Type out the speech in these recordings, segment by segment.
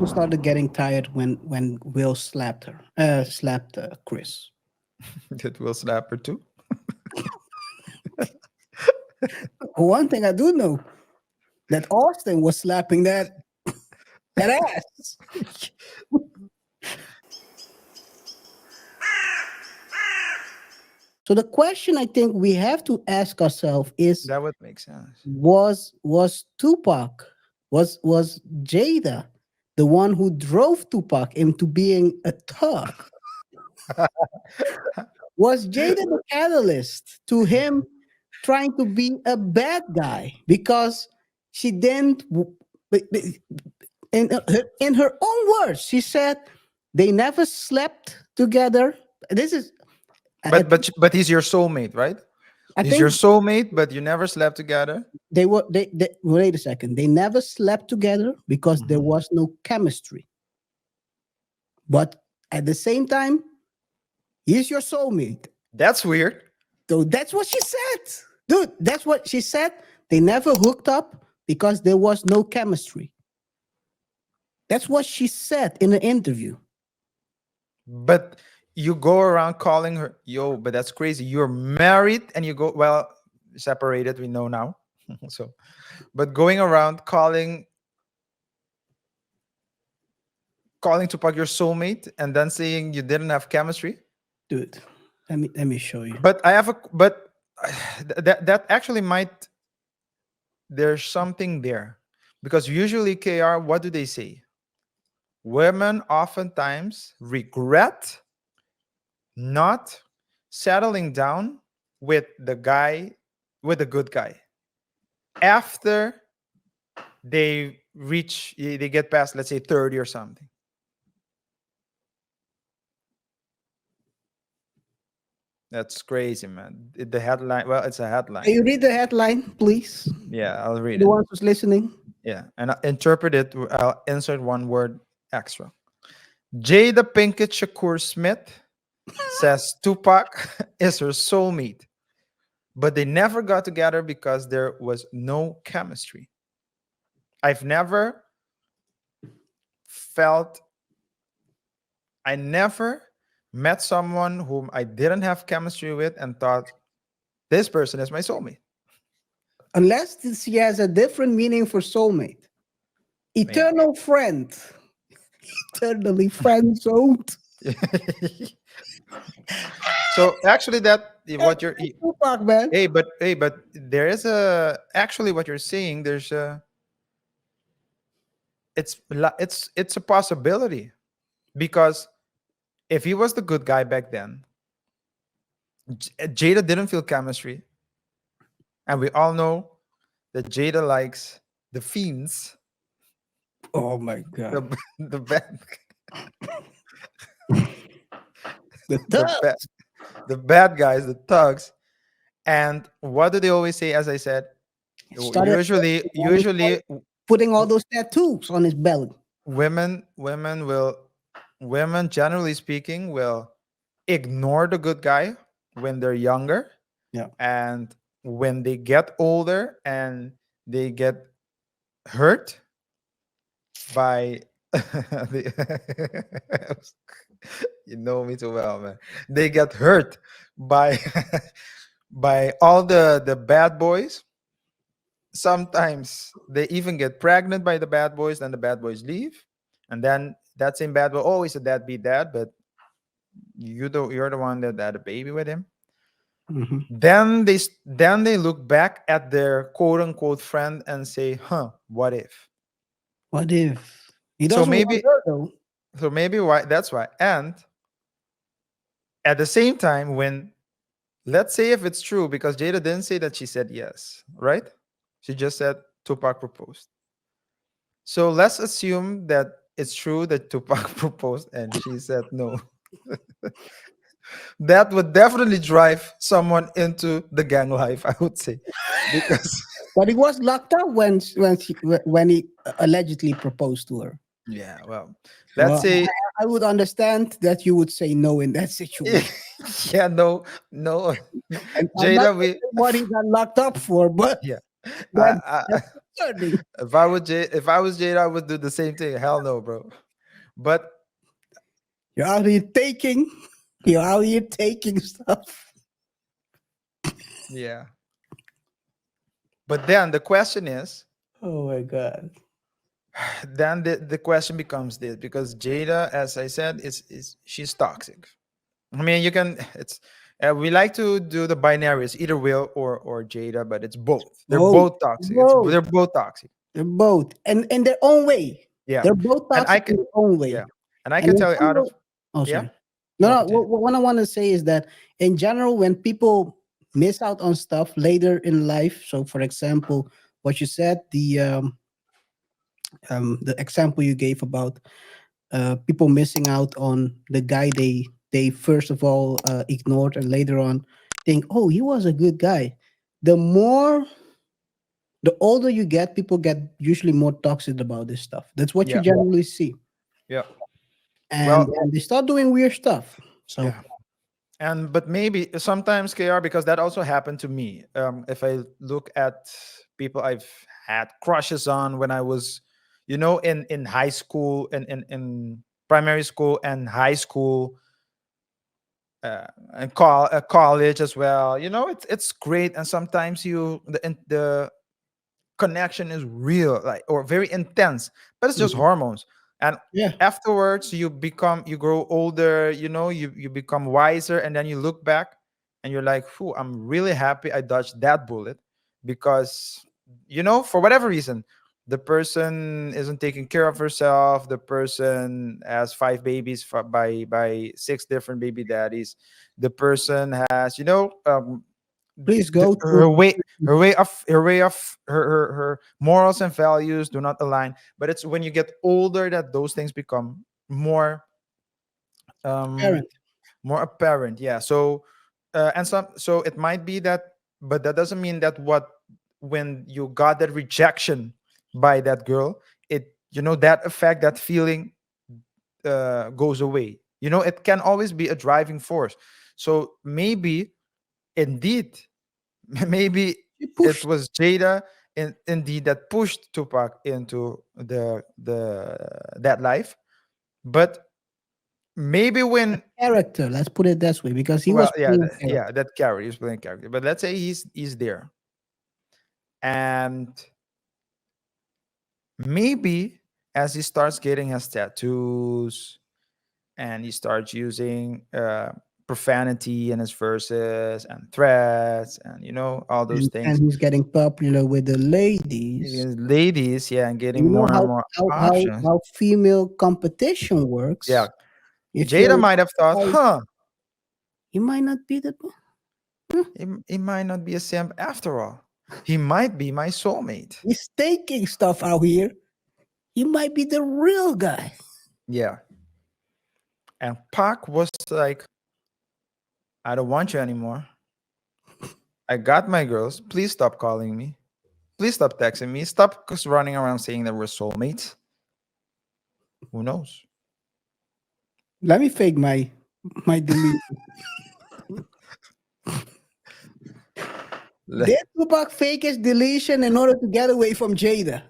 also started getting tired when Will slapped her, slapped Chris. Did Will slap her too? One thing I do know that Austin was slapping that ass. So the question I think we have to ask ourselves is: That would make sense. was Tupac, was Jada the one who drove Tupac into being a thug? Was Jada the catalyst to him trying to be a bad guy because she didn't in her own words she said they never slept together. This is I, But he's your soulmate, right? I He's your think soulmate, but you never slept together. they wait a second, they never slept together because there Mhm. was no chemistry, but at the same time he's your soulmate. That's weird. So that's what she said. Dude, that's what she said. They never hooked up because there was no chemistry. That's what she said in an interview. But you go around calling her, yo, but that's crazy. You're married and you go, well, separated, we know now. So, but going around calling Tupac your soulmate and then saying you didn't have chemistry. Dude, let me show you. But I have a, but that actually might, there's something there. Because usually, KR, what do they say? Women oftentimes regret not settling down with the guy, with the good guy, after they get past, let's say, 30 or something. That's crazy, man. The headline, well, it's a Can headline. you read the headline, please? Yeah, I'll read The it. ones who's listening. Yeah, and I interpret it. I'll insert one word extra. Jada Pinkett Shakur Smith says Tupac is her soulmate, but they never got together because there was no chemistry. I've never felt, I never met someone whom I didn't have chemistry with and thought this person is my soulmate. Unless she has a different meaning for soulmate. Yeah. Eternal friend. Eternally friend zoned. So actually, that what you're, Tupac, man. but there is a, actually what you're saying. There's a, it's a possibility, because if he was the good guy back then, Jada didn't feel chemistry, and we all know that Jada likes the fiends, Oh my the god. the bad, The the thug bad, the bad guys, the thugs. And what do they always say? As I said, started usually putting all those tattoos on his belly. women will, women generally speaking will ignore the good guy when they're younger, Yeah. and when they get older and they get hurt by you know me too well, man. They get hurt by by all the bad boys. Sometimes they even get pregnant by the bad boys, then the bad boys leave, and then that same bad boy, oh, he's a deadbeat dad, but you're the one that had a baby with him. Mhm. Then then they look back at their quote unquote friend and say, huh, what if? What if he So doesn't want maybe, her though? why, that's why. And at the same time, when, let's say if it's true, because Jada didn't say that she said yes, right? She just said Tupac proposed. So let's assume that it's true that Tupac proposed and she said no. That would definitely drive someone into the gang life, I would say. Because But he was locked up when he allegedly proposed to her. yeah, well, let's Well, say I would understand that you would say no in that situation. yeah, no, no. And I'm not Jada, we sure what he got locked up for, but yeah. that, I, that's Learning. If I was Jada, I would do the same thing. Hell no, bro. But You're out here taking. You're out here taking stuff. yeah. But then the question is, Oh my god. then the question becomes this, because Jada, as I said, is she's toxic. I mean, you can. It's we like to do the binaries, either Will or Jada, but it's both. They're Both. both toxic. Both. They're both toxic. They're both. And in their own way. Yeah, They're both and I toxic can. in their own Yeah, way. and I And can in tell you out of. general, oh Yeah, sorry. No, no, no. continue. What I want to say is that in general, when people miss out on stuff later in life, so for example, what you said, the example you gave about people missing out on the guy they first of all ignored and later on think, oh, he was a good guy. The more the older you get, people get usually more toxic about this stuff. That's what you Yeah, generally see, yeah. and, Well, and they start doing weird stuff. So yeah. And but maybe sometimes KR, because that also happened to me. If I look at people I've had crushes on when I was, in high school and in primary school and high school, and college as well. It's great, and sometimes the connection is real, like, or very intense, but it's just mhm, hormones. And yeah, afterwards you grow older, you become wiser, and then you look back and you're like, "Whew, I'm really happy I dodged that bullet," because for whatever reason, the person isn't taking care of herself, the person has five babies by six different baby daddies, the person has, please go through. her morals and values do not align. But it's when you get older that those things become um Parent. more apparent. Yeah. So it might be that, but that doesn't mean that what when you got that rejection by that girl, that effect, that feeling goes away. It can always be a driving force. So maybe indeed, maybe You it push was Jada indeed that pushed Tupac into the that life. But maybe when, character. Let's put it this way, because he was well, yeah, playing character. yeah, that character, he's playing character. But let's say he's there, and maybe as he starts getting his tattoos and he starts using profanity in his verses and threats and all those And things, he's getting popular with the ladies. ladies, yeah, and getting You know more and how more how how, options. how female competition Yeah, works. If Jada you're might have thought, huh, you might not be the he might not be a simp after all. He might be my soulmate. he's taking stuff out here. He might be the real guy. Yeah. And Pac was like, I don't want you anymore. I got my girls. Please stop calling me. Please stop texting me. Stop just running around saying that we're soulmates. Who knows? Let me fake my delete. Le- Did Tupac fake his deletion in order to get away from Jada?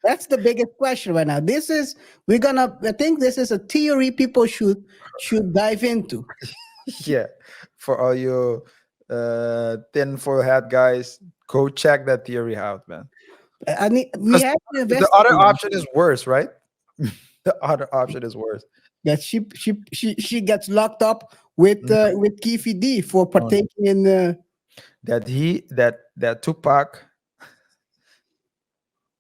That's the biggest question right now. I think this is a theory people should dive into. yeah. For all you tinfoil hat guys, go check that theory out, man. I need we Because have to the other investigate option is worse, right? The other option is worse. that she gets locked up with Kifi D for No, partaking in that Tupac,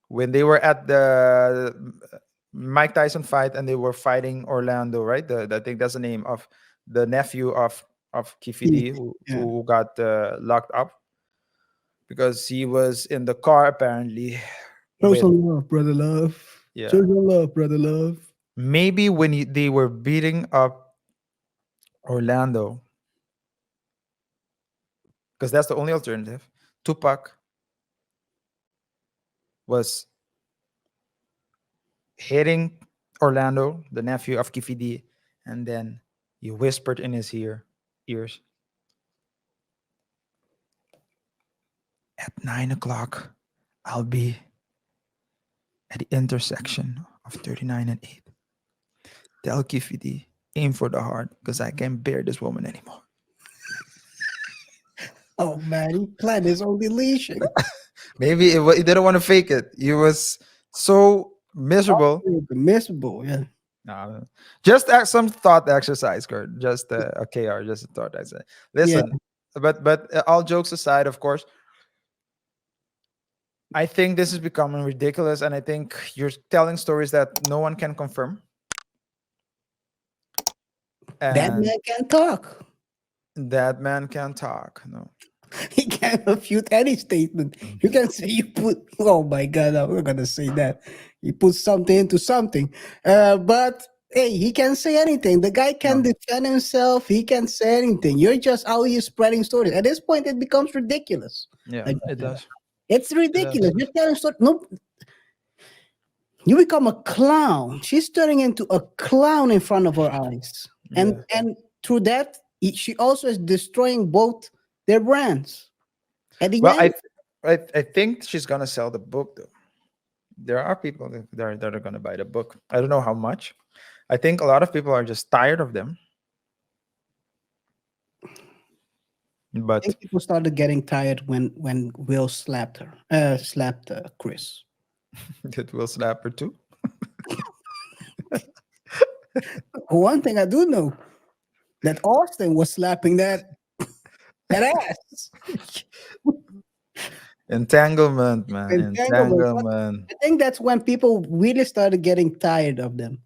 when they were at the Mike Tyson fight and they were fighting Orlando, right? I think that's the name of the nephew of Keith. Kifidi, who Yeah. who got locked up because he was in the car apparently Show with, some love, brother love. Show yeah, some love, brother love. maybe when they were beating up Orlando, because that's the only alternative. Tupac was hitting Orlando, the nephew of Kifidi, and then he whispered in his ears, at 9 o'clock, I'll be at the intersection of 39 and 8. Tell Kifidi, aim for the heart because I can't bear this woman anymore. Oh man, he planned his own deletion. Maybe he didn't want to fake it. He was so miserable. Miserable, yeah. No, just some thought exercise, Kurt. Just a KR, just a thought exercise. Yeah. Listen, but all jokes aside, of course, I think this is becoming ridiculous, and I think you're telling stories that no one can confirm, That and man can talk. that man can talk. No, He can't refute any statement. You can say you put, oh my God, I'm not gonna say that. You put something into something. But hey, he can say anything. The guy can no, defend himself. He can say anything. You're just out here spreading stories. At this point, it becomes ridiculous. yeah, Like, it does. it's It does. ridiculous. You're telling stories. No, you become a clown. She's turning into a clown in front of her eyes, and Yeah. through that, she also is destroying both their brands. At the Well, end, I think she's gonna sell the book though. There are people that are gonna buy the book. I don't know how much. I think a lot of people are just tired of them. I But think people started getting tired when Will slapped her, slapped Chris. it will slap her too. One thing I do know that Austin was slapping that ass. Entanglement, man. Entanglement. But Entanglement. I think that's when people really started getting tired of them.